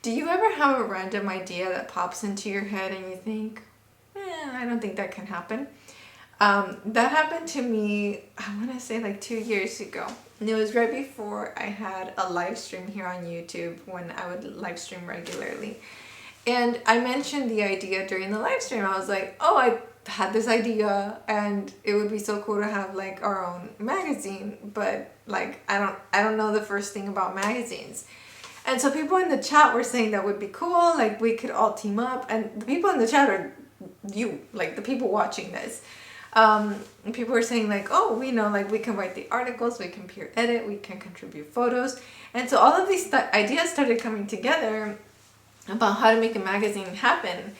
Do you ever have a random idea that pops into your head and you think, I don't think that can happen? That happened to me, I want to say like 2 years ago. And it was right before I had a live stream here on YouTube when I would live stream regularly. And I mentioned the idea during the live stream. I was like, oh, I had this idea and it would be so cool to have like our own magazine, but like I don't know the first thing about magazines. And so people in the chat were saying that would be cool, like we could all team up, and the people in the chat are you, like the people watching this. And people were saying like, oh, we know, like we can write the articles, we can peer edit, we can contribute photos. And so all of these ideas started coming together about how to make a magazine happen.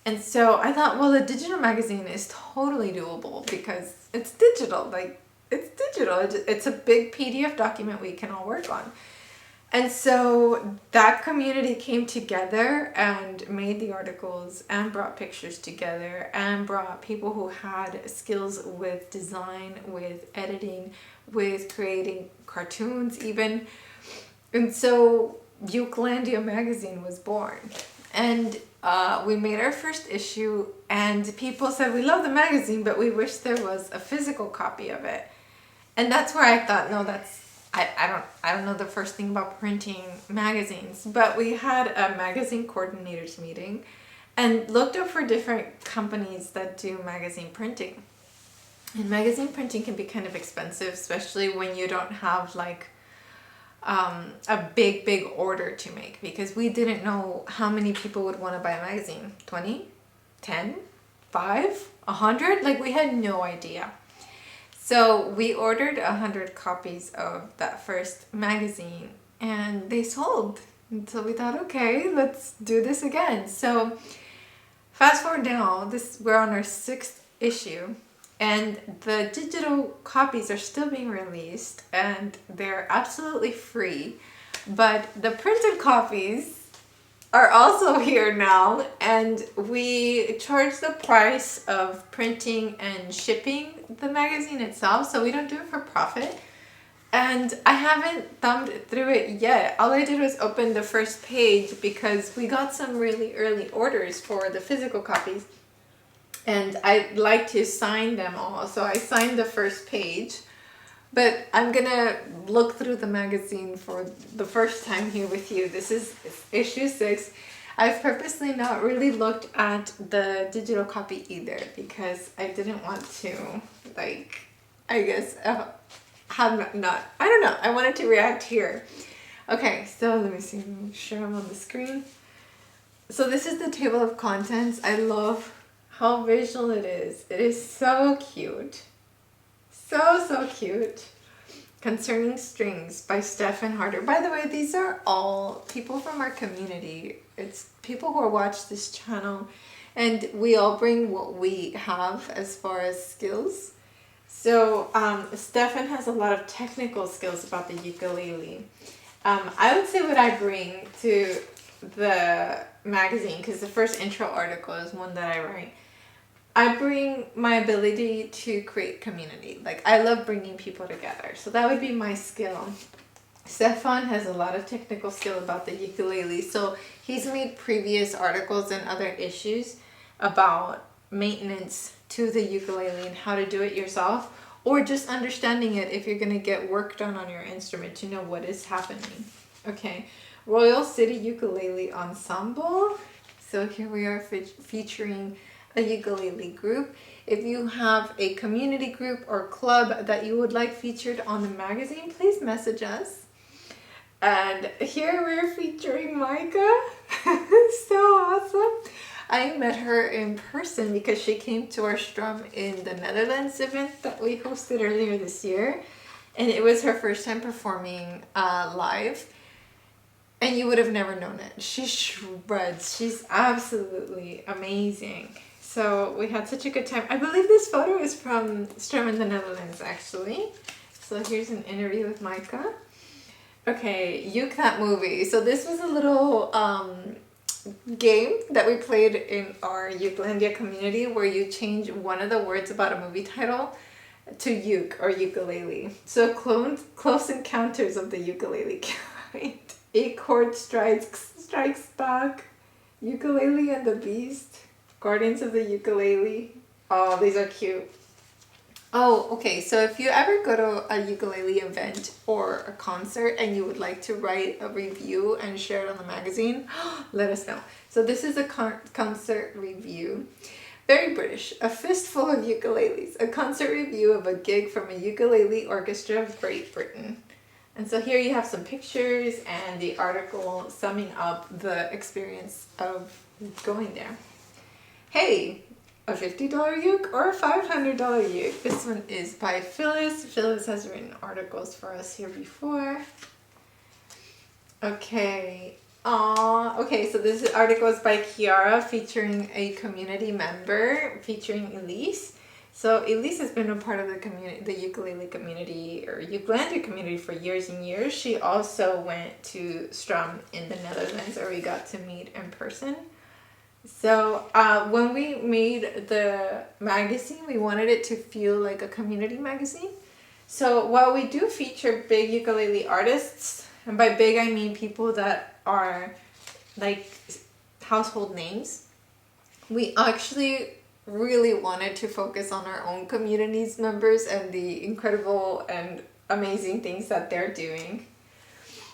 And so I thought, well, a digital magazine is totally doable because it's digital, like it's digital. It's a big PDF document we can all work on. And so that community came together and made the articles and brought pictures together and brought people who had skills with design, with editing, with creating cartoons even. And so Ukelandia magazine was born. And we made our first issue and people said, we love the magazine, but we wish there was a physical copy of it. And that's where I thought, no, I don't know the first thing about printing magazines, but we had a magazine coordinators meeting and looked up for different companies that do magazine printing. And magazine printing can be kind of expensive, especially when you don't have like a big order to make, because we didn't know how many people would want to buy a magazine. 20, 10, 5, 100? Like we had no idea. So we ordered 100 copies of that first magazine and they sold. And so we thought, okay, let's do this again. So fast forward now, we're on our 6th issue and the digital copies are still being released and they're absolutely free. But the printed copies are also here now, and we charge the price of printing and shipping the magazine itself, so we don't do it for profit. And I haven't thumbed through it yet. All I did was open the first page because we got some really early orders for the physical copies and I'd like to sign them all, so I signed the first page. But I'm gonna look through the magazine for the first time here with you. This is issue 6. I've purposely not really looked at the digital copy either because I didn't want to, like, I guess, I don't know. I wanted to react here. Okay, so let me see, let me share them on the screen. So this is the table of contents. I love how visual it is. It is so cute. So cute. Concerning Strings by Stefan Harder. By the way, these are all people from our community. It's people who watch this channel and we all bring what we have as far as skills. So Stefan has a lot of technical skills about the ukulele. I would say what I bring to the magazine, because the first intro article is one that I write, I bring my ability to create community. Like, I love bringing people together. So that would be my skill. Stefan has a lot of technical skill about the ukulele. So he's made previous articles and other issues about maintenance to the ukulele and how to do it yourself, or just understanding it if you're going to get work done on your instrument to know what is happening. Okay, Royal City Ukulele Ensemble. So here we are featuring a ukulele group. If you have a community group or club that you would like featured on the magazine, please message us. And here we're featuring Micah. So awesome. I met her in person because she came to our Strum in the Netherlands event that we hosted earlier this year. And it was her first time performing live. And you would have never known it. She shreds. She's absolutely amazing. So we had such a good time. I believe this photo is from Strum in the Netherlands, actually. So here's an interview with Micah. Okay, Uke That Movie. So this was a little game that we played in our Ukelandia community where you change one of the words about a movie title to uke or ukulele. So Close Encounters of the Ukulele Kind. A chord strikes Strikes Back, Ukulele and the Beast, Guardians of the Ukulele. Oh, these are cute. Oh, okay. So if you ever go to a ukulele event or a concert and you would like to write a review and share it on the magazine, let us know. So this is a concert review. Very British. A fistful of ukuleles. A concert review of a gig from a ukulele orchestra of Great Britain. And so here you have some pictures and the article summing up the experience of going there. Hey, a $50 uke or a $500 uke? This one is by Phyllis. Phyllis has written articles for us here before. Okay. Okay, so this article is by Kiara featuring a community member featuring Elise. So Elise has been a part of the community, the ukulele community or Ukulele community for years and years. She also went to Strum in the Netherlands where we got to meet in person. So when we made the magazine, we wanted it to feel like a community magazine. So while we do feature big ukulele artists, and by big I mean people that are like household names, we actually really wanted to focus on our own community's members and the incredible and amazing things that they're doing.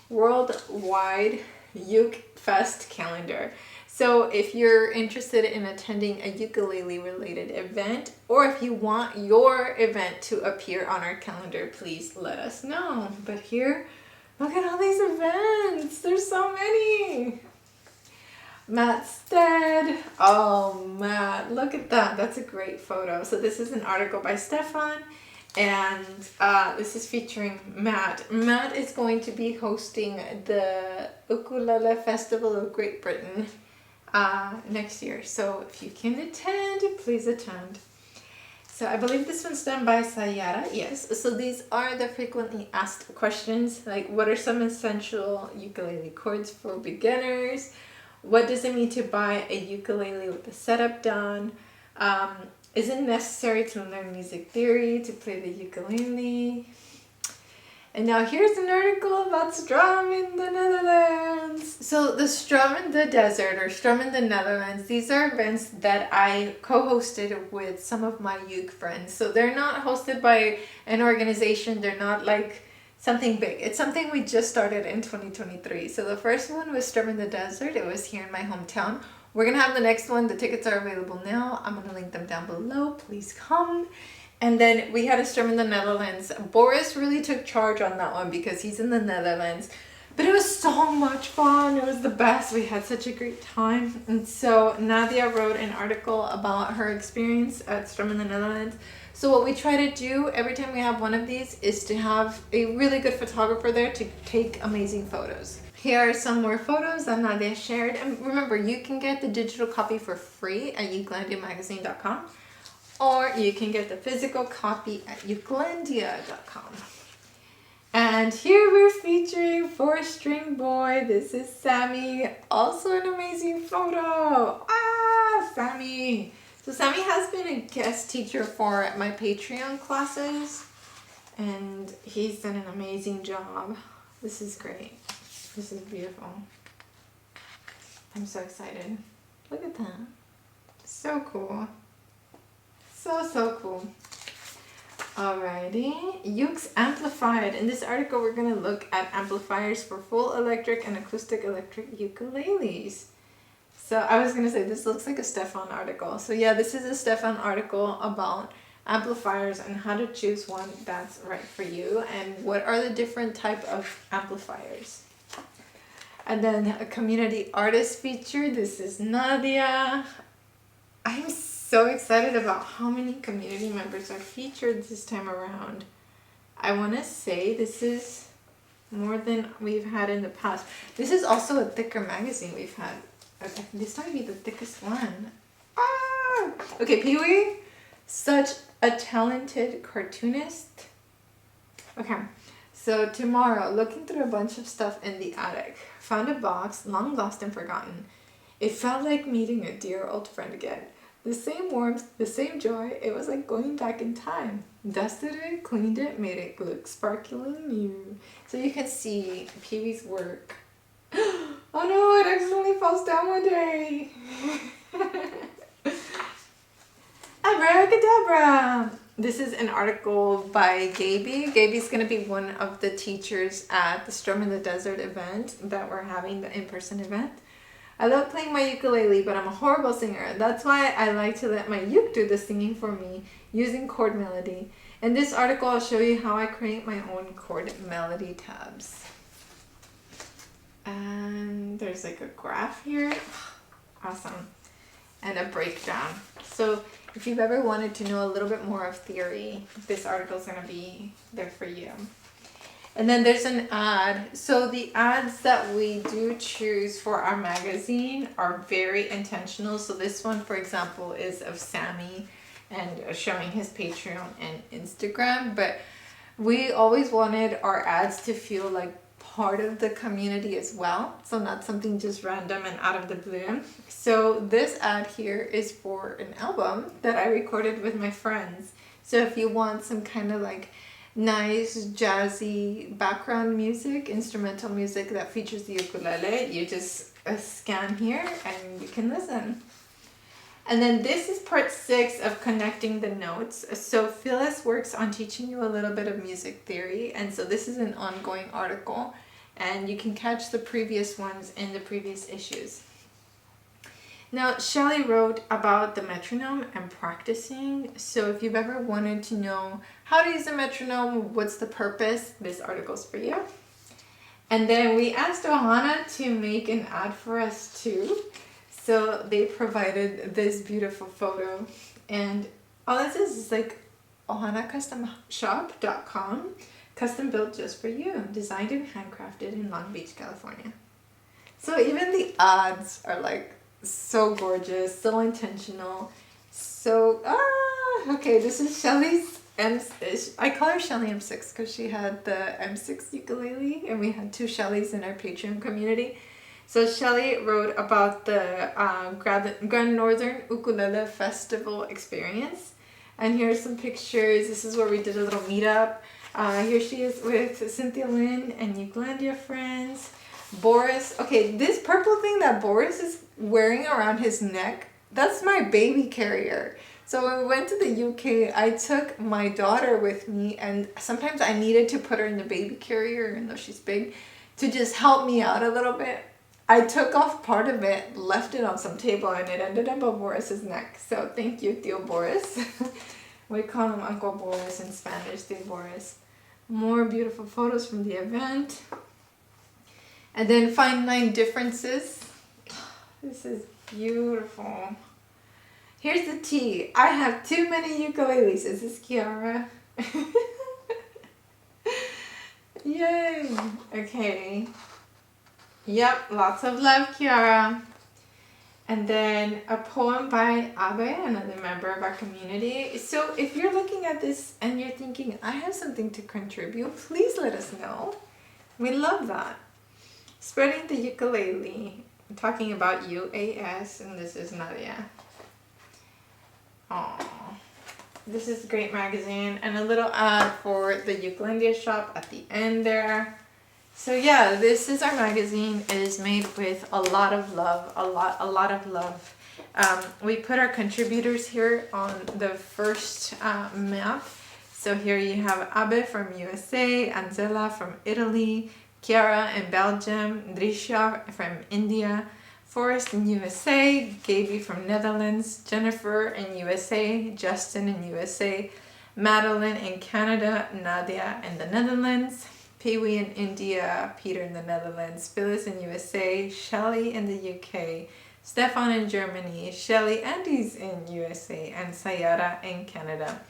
Worldwide Uke Fest calendar. So if you're interested in attending a ukulele related event, or if you want your event to appear on our calendar, please let us know. But here, look at all these events. There's so many. Matt Stead. Oh, Matt, look at that. That's a great photo. So this is an article by Stefan, and this is featuring Matt. Matt is going to be hosting the Ukulele Festival of Great Britain next year. So if you can attend, please attend. So I believe this one's done by Sayara. Yes. So these are the frequently asked questions, like what are some essential ukulele chords for beginners? What does it mean to buy a ukulele with the setup done? Is it necessary to learn music theory to play the ukulele? And now here's an article about Strum in the Netherlands. So the Strum in the Desert or Strum in the Netherlands, these are events that I co-hosted with some of my uke friends. So they're not hosted by an organization. They're not like something big. It's something we just started in 2023. So the first one was Strum in the Desert. It was here in my hometown. We're going to have the next one. The tickets are available now. I'm going to link them down below. Please come. And then we had a Strum in the Netherlands. Boris really took charge on that one because he's in the Netherlands. But it was so much fun. It was the best. We had such a great time. And so Nadia wrote an article about her experience at Strum in the Netherlands. So what we try to do every time we have one of these is to have a really good photographer there to take amazing photos. Here are some more photos that Nadia shared. And remember, you can get the digital copy for free at ukulandiamagazine.com. Or you can get the physical copy at ukulandia.com. And here we're featuring 4-String Boy. This is Sammy. Also an amazing photo. Sammy. So Sammy has been a guest teacher for my Patreon classes. And he's done an amazing job. This is great. This is beautiful. I'm so excited. Look at that. So cool. So cool. Alrighty, ukes amplified. In this article, we're going to look at amplifiers for full electric and acoustic electric ukuleles. So I was going to say, this looks like a Stefan article. So yeah, this is a Stefan article about amplifiers and how to choose one that's right for you and what are the different type of amplifiers. And then a community artist feature. This is Nadia. I'm so excited about how many community members are featured this time around. I want to say this is more than we've had in the past. This is also a thicker magazine we've had. Okay, this might be the thickest one. Okay, Pee-wee, such a talented cartoonist. Okay, so tomorrow, looking through a bunch of stuff in the attic, found a box long lost and forgotten. It felt like meeting a dear old friend again. The same warmth, the same joy. It was like going back in time. Dusted it, cleaned it, made it look sparkling new. So you can see Pee-wee's work. Oh no, it actually falls down one day. Abracadabra! This is an article by Gaby. Gaby's going to be one of the teachers at the Strum in the Desert event that we're having, the in-person event. I love playing my ukulele, but I'm a horrible singer. That's why I like to let my uke do the singing for me using chord melody. In this article, I'll show you how I create my own chord melody tabs. And there's like a graph here. Awesome. And a breakdown. So if you've ever wanted to know a little bit more of theory, this article is going to be there for you. And then there's an ad. So the ads that we do choose for our magazine are very intentional. So this one, for example, is of Sammy and showing his Patreon and Instagram. But we always wanted our ads to feel like part of the community as well. So not something just random and out of the blue. So this ad here is for an album that I recorded with my friends. So if you want some kind of like nice jazzy background music, instrumental music that features the ukulele, you just scan here and you can listen. And then this is part 6 of connecting the notes. So Phyllis works on teaching you a little bit of music theory, and so this is an ongoing article, and you can catch the previous ones in the previous issues. Now, Shelley wrote about the metronome and practicing. So if you've ever wanted to know how to use a metronome, what's the purpose, this article's for you. And then we asked Ohana to make an ad for us too. So they provided this beautiful photo. And all this is like ohanacustomshop.com, custom built just for you, designed and handcrafted in Long Beach, California. So even the ads are like so gorgeous, so intentional, so okay, this is Shelly's I call her Shelly M6 because she had the M6 ukulele, and we had 2 Shellys in our Patreon community. So Shelly wrote about the Grand Northern Ukulele Festival experience, and here's some pictures. This is where we did a little meetup. Here she is with Cynthia Lynn and Ukelandia friends. Boris, okay, this purple thing that Boris is wearing around his neck, that's my baby carrier. So when we went to the UK, I took my daughter with me, and sometimes I needed to put her in the baby carrier, even though she's big, to just help me out a little bit. I took off part of it, left it on some table, and it ended up on Boris's neck. So thank you, Tío Boris. We call him Uncle Boris in Spanish, Tío Boris. More beautiful photos from the event. And then find 9 differences. This is beautiful. Here's the tea. I have too many ukuleles. Is this Kiara? Yay. Okay. Yep, lots of love, Kiara. And then a poem by Abe, another member of our community. So if you're looking at this and you're thinking, I have something to contribute, please let us know. We love that. Spreading the ukulele. I'm talking about UAS, and this is Nadia. Aww. This is a great magazine, and a little ad for the Ukelandia shop at the end there. So yeah, this is our magazine. It is made with a lot of love, a lot of love. We put our contributors here on the first map. So here you have Abe from USA, Angela from Italy, Chiara in Belgium, Drisha from India, Forrest in USA, Gaby from Netherlands, Jennifer in USA, Justin in USA, Madeline in Canada, Nadia in the Netherlands, Pee-wee in India, Peter in the Netherlands, Phyllis in USA, Shelley in the UK, Stefan in Germany, Shelley Andes in USA, and Sayara in Canada.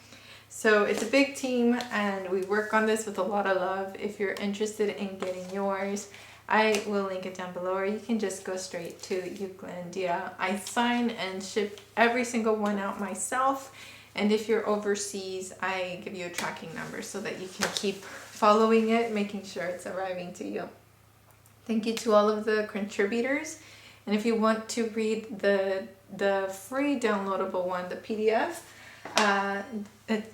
So it's a big team, and we work on this with a lot of love. If you're interested in getting yours, I will link it down below, or you can just go straight to Ukelandia. I sign and ship every single one out myself, and if you're overseas, I give you a tracking number so that you can keep following it, making sure it's arriving to you. Thank you to all of the contributors, and if you want to read the free downloadable one, the PDF,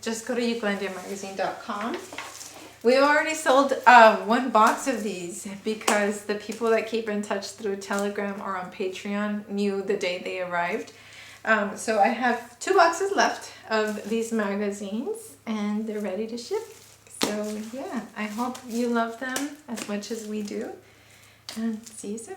just go to ukelandiamagazine.com. We already sold one box of these because the people that keep in touch through Telegram or on Patreon knew the day they arrived. So I have 2 boxes left of these magazines and they're ready to ship. So yeah, I hope you love them as much as we do, and see you soon.